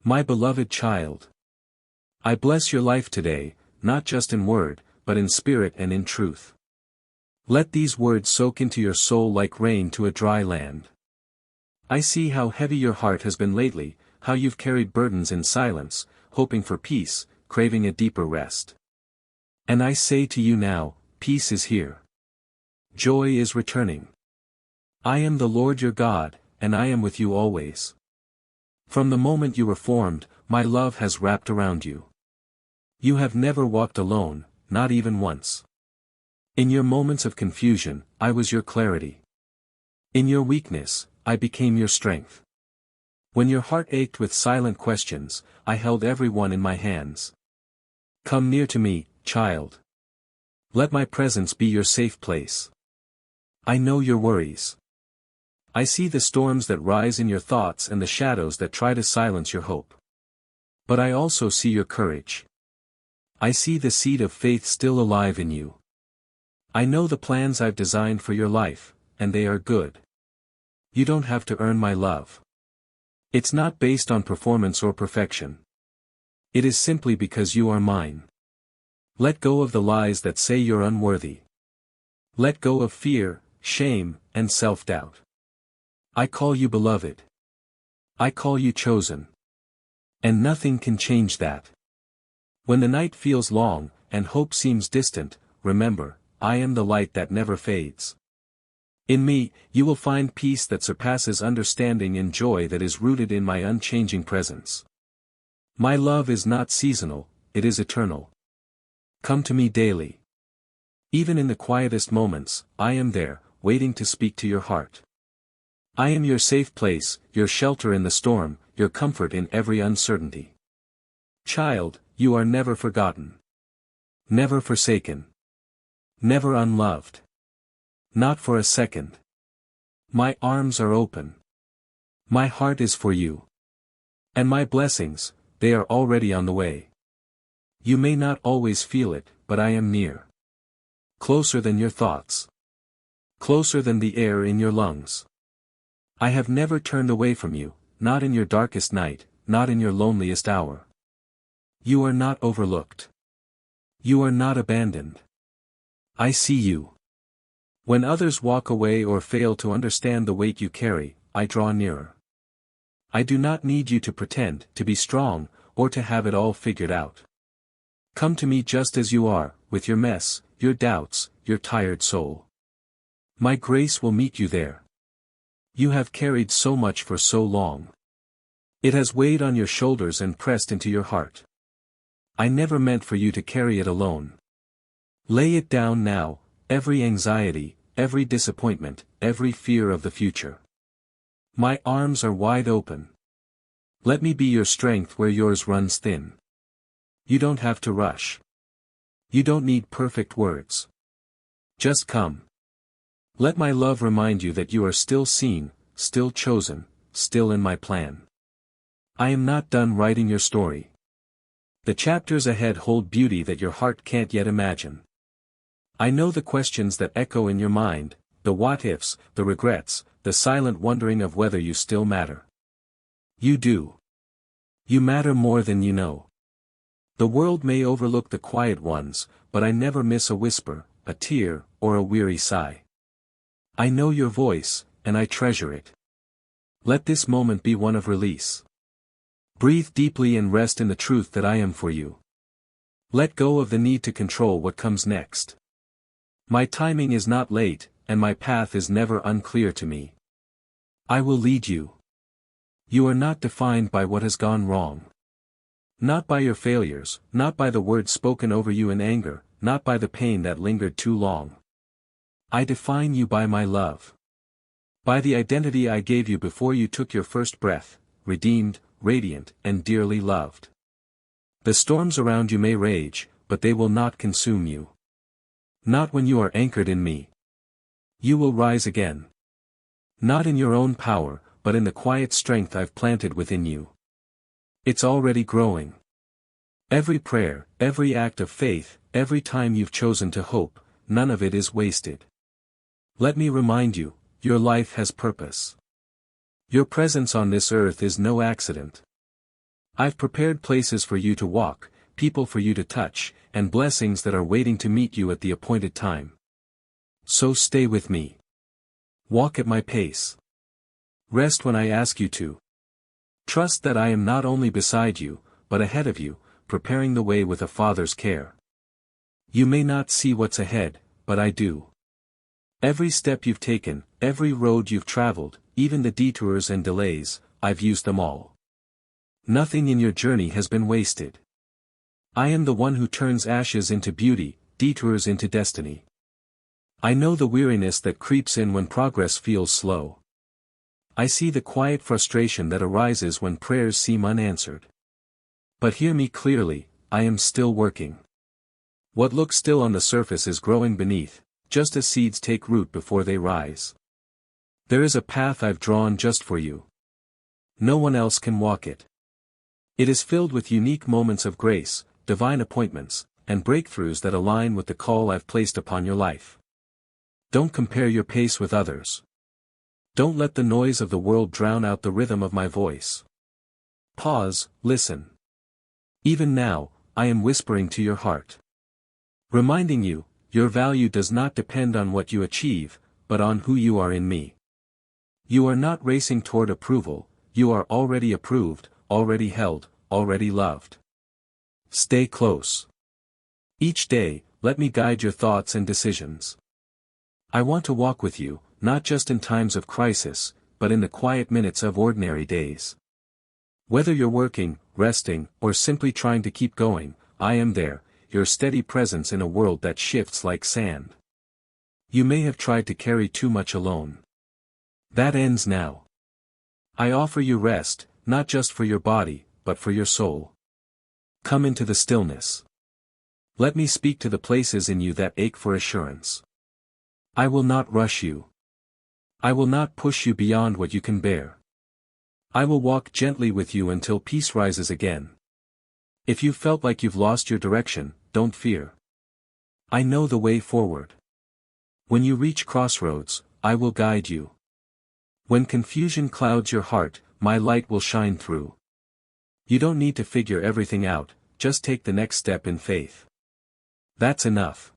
My beloved child. I bless your life today, not just in word, but in spirit and in truth. Let these words soak into your soul like rain to a dry land. I see how heavy your heart has been lately, how you've carried burdens in silence, hoping for peace, craving a deeper rest. And I say to you now, peace is here. Joy is returning. I am the Lord your God, and I am with you always. From the moment you were formed, my love has wrapped around you. You have never walked alone, not even once. In your moments of confusion, I was your clarity. In your weakness, I became your strength. When your heart ached with silent questions, I held everyone in my hands. Come near to me, child. Let my presence be your safe place. I know your worries. I see the storms that rise in your thoughts and the shadows that try to silence your hope. But I also see your courage. I see the seed of faith still alive in you. I know the plans I've designed for your life, and they are good. You don't have to earn my love. It's not based on performance or perfection. It is simply because you are mine. Let go of the lies that say you're unworthy. Let go of fear, shame, and self-doubt. I call you beloved. I call you chosen. And nothing can change that. When the night feels long, and hope seems distant, remember, I am the light that never fades. In me, you will find peace that surpasses understanding and joy that is rooted in my unchanging presence. My love is not seasonal, it is eternal. Come to me daily. Even in the quietest moments, I am there, waiting to speak to your heart. I am your safe place, your shelter in the storm, your comfort in every uncertainty. Child, you are never forgotten. Never forsaken. Never unloved. Not for a second. My arms are open. My heart is for you. And my blessings, they are already on the way. You may not always feel it, but I am near. Closer than your thoughts. Closer than the air in your lungs. I have never turned away from you, not in your darkest night, not in your loneliest hour. You are not overlooked. You are not abandoned. I see you. When others walk away or fail to understand the weight you carry, I draw nearer. I do not need you to pretend to be strong, or to have it all figured out. Come to me just as you are, with your mess, your doubts, your tired soul. My grace will meet you there. You have carried so much for so long. It has weighed on your shoulders and pressed into your heart. I never meant for you to carry it alone. Lay it down now, every anxiety, every disappointment, every fear of the future. My arms are wide open. Let me be your strength where yours runs thin. You don't have to rush. You don't need perfect words. Just come. Let my love remind you that you are still seen, still chosen, still in my plan. I am not done writing your story. The chapters ahead hold beauty that your heart can't yet imagine. I know the questions that echo in your mind, the what-ifs, the regrets, the silent wondering of whether you still matter. You do. You matter more than you know. The world may overlook the quiet ones, but I never miss a whisper, a tear, or a weary sigh. I know your voice, and I treasure it. Let this moment be one of release. Breathe deeply and rest in the truth that I am for you. Let go of the need to control what comes next. My timing is not late, and my path is never unclear to me. I will lead you. You are not defined by what has gone wrong. Not by your failures, not by the words spoken over you in anger, not by the pain that lingered too long. I define you by my love. By the identity I gave you before you took your first breath, redeemed, radiant, and dearly loved. The storms around you may rage, but they will not consume you. Not when you are anchored in me. You will rise again. Not in your own power, but in the quiet strength I've planted within you. It's already growing. Every prayer, every act of faith, every time you've chosen to hope, none of it is wasted. Let me remind you, your life has purpose. Your presence on this earth is no accident. I've prepared places for you to walk, people for you to touch, and blessings that are waiting to meet you at the appointed time. So stay with me. Walk at my pace. Rest when I ask you to. Trust that I am not only beside you, but ahead of you, preparing the way with a father's care. You may not see what's ahead, but I do. Every step you've taken, every road you've traveled, even the detours and delays, I've used them all. Nothing in your journey has been wasted. I am the one who turns ashes into beauty, detours into destiny. I know the weariness that creeps in when progress feels slow. I see the quiet frustration that arises when prayers seem unanswered. But hear me clearly, I am still working. What looks still on the surface is growing beneath, just as seeds take root before they rise. There is a path I've drawn just for you. No one else can walk it. It is filled with unique moments of grace, divine appointments, and breakthroughs that align with the call I've placed upon your life. Don't compare your pace with others. Don't let the noise of the world drown out the rhythm of my voice. Pause, listen. Even now, I am whispering to your heart. Reminding you, your value does not depend on what you achieve, but on who you are in me. You are not racing toward approval, you are already approved, already held, already loved. Stay close. Each day, let me guide your thoughts and decisions. I want to walk with you, not just in times of crisis, but in the quiet minutes of ordinary days. Whether you're working, resting, or simply trying to keep going, I am there, your steady presence in a world that shifts like sand. You may have tried to carry too much alone. That ends now. I offer you rest, not just for your body, but for your soul. Come into the stillness. Let me speak to the places in you that ache for assurance. I will not rush you. I will not push you beyond what you can bear. I will walk gently with you until peace rises again. If you felt like you've lost your direction, don't fear. I know the way forward. When you reach crossroads, I will guide you. When confusion clouds your heart, my light will shine through. You don't need to figure everything out, just take the next step in faith. That's enough.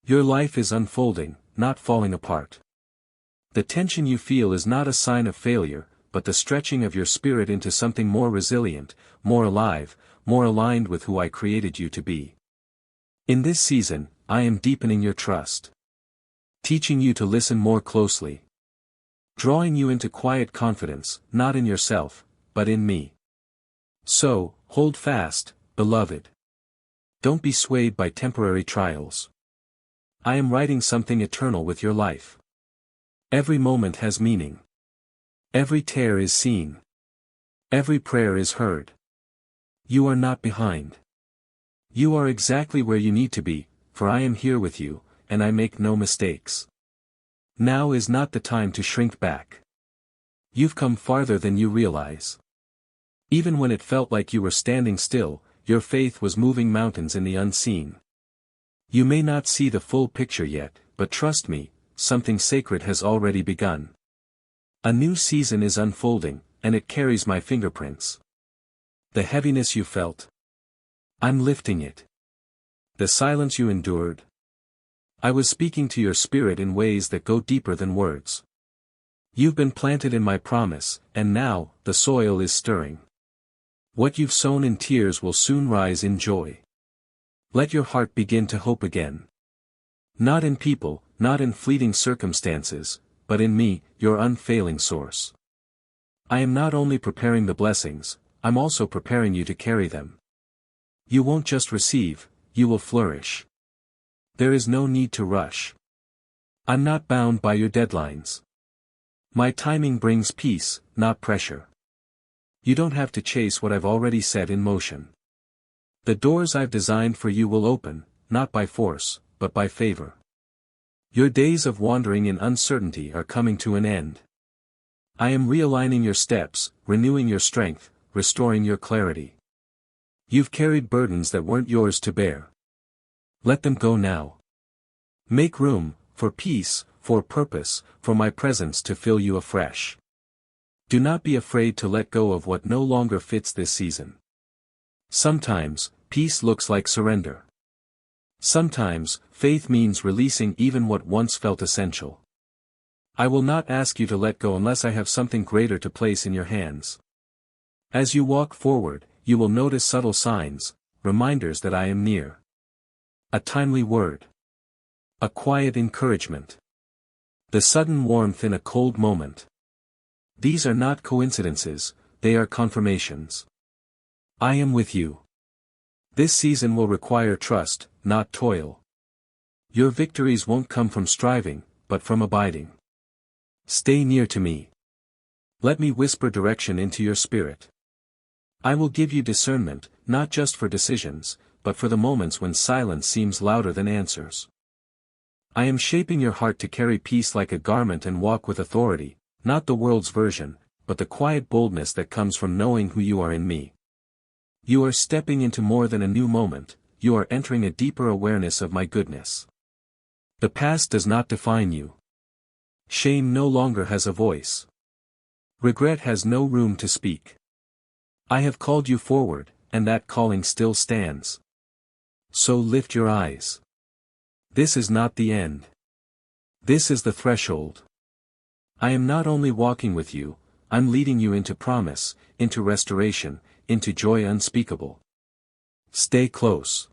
Your life is unfolding, not falling apart. The tension you feel is not a sign of failure, but the stretching of your spirit into something more resilient, more alive, more aligned with who I created you to be. In this season, I am deepening your trust. Teaching you to listen more closely. Drawing you into quiet confidence, not in yourself, but in me. So, hold fast, beloved. Don't be swayed by temporary trials. I am writing something eternal with your life. Every moment has meaning. Every tear is seen. Every prayer is heard. You are not behind. You are exactly where you need to be, for I am here with you, and I make no mistakes. Now is not the time to shrink back. You've come farther than you realize. Even when it felt like you were standing still, your faith was moving mountains in the unseen. You may not see the full picture yet, but trust me, something sacred has already begun. A new season is unfolding, and it carries my fingerprints. The heaviness you felt. I'm lifting it. The silence you endured. I was speaking to your spirit in ways that go deeper than words. You've been planted in my promise, and now, the soil is stirring. What you've sown in tears will soon rise in joy. Let your heart begin to hope again. Not in people, not in fleeting circumstances, but in me, your unfailing source. I am not only preparing the blessings, I'm also preparing you to carry them. You won't just receive, you will flourish. There is no need to rush. I'm not bound by your deadlines. My timing brings peace, not pressure. You don't have to chase what I've already set in motion. The doors I've designed for you will open, not by force, but by favor. Your days of wandering in uncertainty are coming to an end. I am realigning your steps, renewing your strength, restoring your clarity. You've carried burdens that weren't yours to bear. Let them go now. Make room, for peace, for purpose, for my presence to fill you afresh. Do not be afraid to let go of what no longer fits this season. Sometimes, peace looks like surrender. Sometimes, faith means releasing even what once felt essential. I will not ask you to let go unless I have something greater to place in your hands. As you walk forward, you will notice subtle signs, reminders that I am near. A timely word. A quiet encouragement. The sudden warmth in a cold moment. These are not coincidences, they are confirmations. I am with you. This season will require trust, not toil. Your victories won't come from striving, but from abiding. Stay near to me. Let me whisper direction into your spirit. I will give you discernment, not just for decisions, but for the moments when silence seems louder than answers. I am shaping your heart to carry peace like a garment and walk with authority, not the world's version, but the quiet boldness that comes from knowing who you are in me. You are stepping into more than a new moment, you are entering a deeper awareness of my goodness. The past does not define you. Shame no longer has a voice. Regret has no room to speak. I have called you forward, and that calling still stands. So lift your eyes. This is not the end. This is the threshold. I am not only walking with you, I'm leading you into promise, into restoration, into joy unspeakable. Stay close.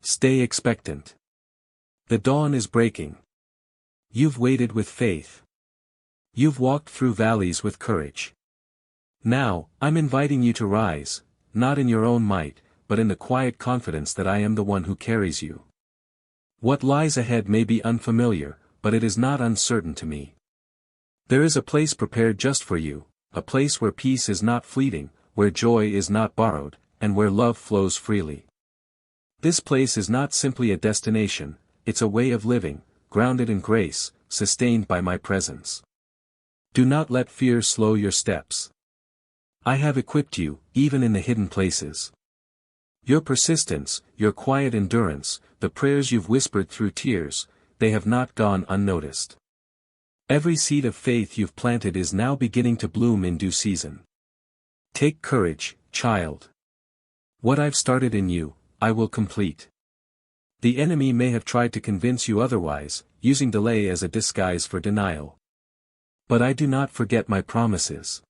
Stay expectant. The dawn is breaking. You've waited with faith. You've walked through valleys with courage. Now, I'm inviting you to rise, not in your own might, but in the quiet confidence that I am the one who carries you. What lies ahead may be unfamiliar, but it is not uncertain to me. There is a place prepared just for you, a place where peace is not fleeting, where joy is not borrowed, and where love flows freely. This place is not simply a destination, it's a way of living, grounded in grace, sustained by my presence. Do not let fear slow your steps. I have equipped you, even in the hidden places. Your persistence, your quiet endurance, the prayers you've whispered through tears, they have not gone unnoticed. Every seed of faith you've planted is now beginning to bloom in due season. Take courage, child. What I've started in you, I will complete. The enemy may have tried to convince you otherwise, using delay as a disguise for denial. But I do not forget my promises.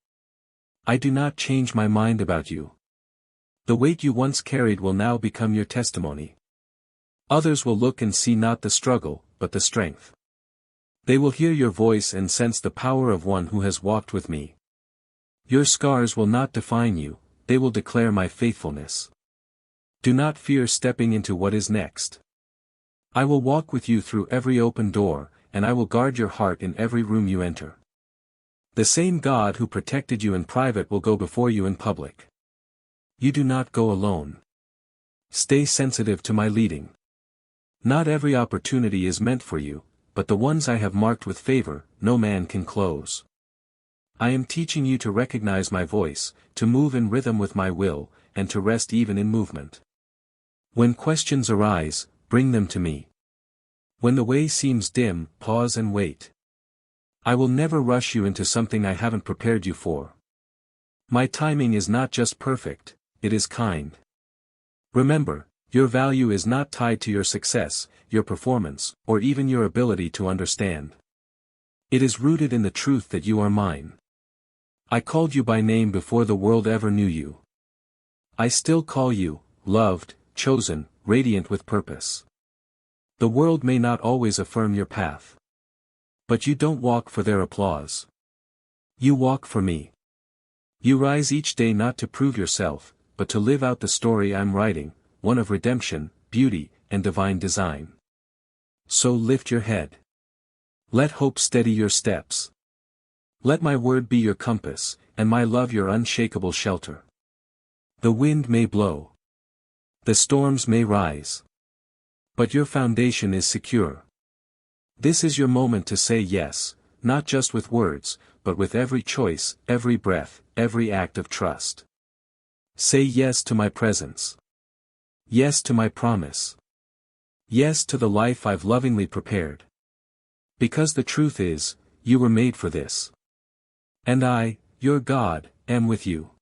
I do not change my mind about you. The weight you once carried will now become your testimony. Others will look and see not the struggle, but the strength. They will hear your voice and sense the power of one who has walked with me. Your scars will not define you, they will declare my faithfulness. Do not fear stepping into what is next. I will walk with you through every open door, and I will guard your heart in every room you enter. The same God who protected you in private will go before you in public. You do not go alone. Stay sensitive to my leading. Not every opportunity is meant for you, but the ones I have marked with favor, no man can close. I am teaching you to recognize my voice, to move in rhythm with my will, and to rest even in movement. When questions arise, bring them to me. When the way seems dim, pause and wait. I will never rush you into something I haven't prepared you for. My timing is not just perfect, it is kind. Remember, your value is not tied to your success, your performance, or even your ability to understand. It is rooted in the truth that you are mine. I called you by name before the world ever knew you. I still call you, loved, chosen, radiant with purpose. The world may not always affirm your path. But you don't walk for their applause. You walk for me. You rise each day not to prove yourself, but to live out the story I'm writing, one of redemption, beauty, and divine design. So lift your head. Let hope steady your steps. Let my word be your compass, and my love your unshakable shelter. The wind may blow. The storms may rise. But your foundation is secure. This is your moment to say yes, not just with words, but with every choice, every breath, every act of trust. Say yes to my presence. Yes to my promise. Yes to the life I've lovingly prepared. Because the truth is, you were made for this. And I, Your God, am with you.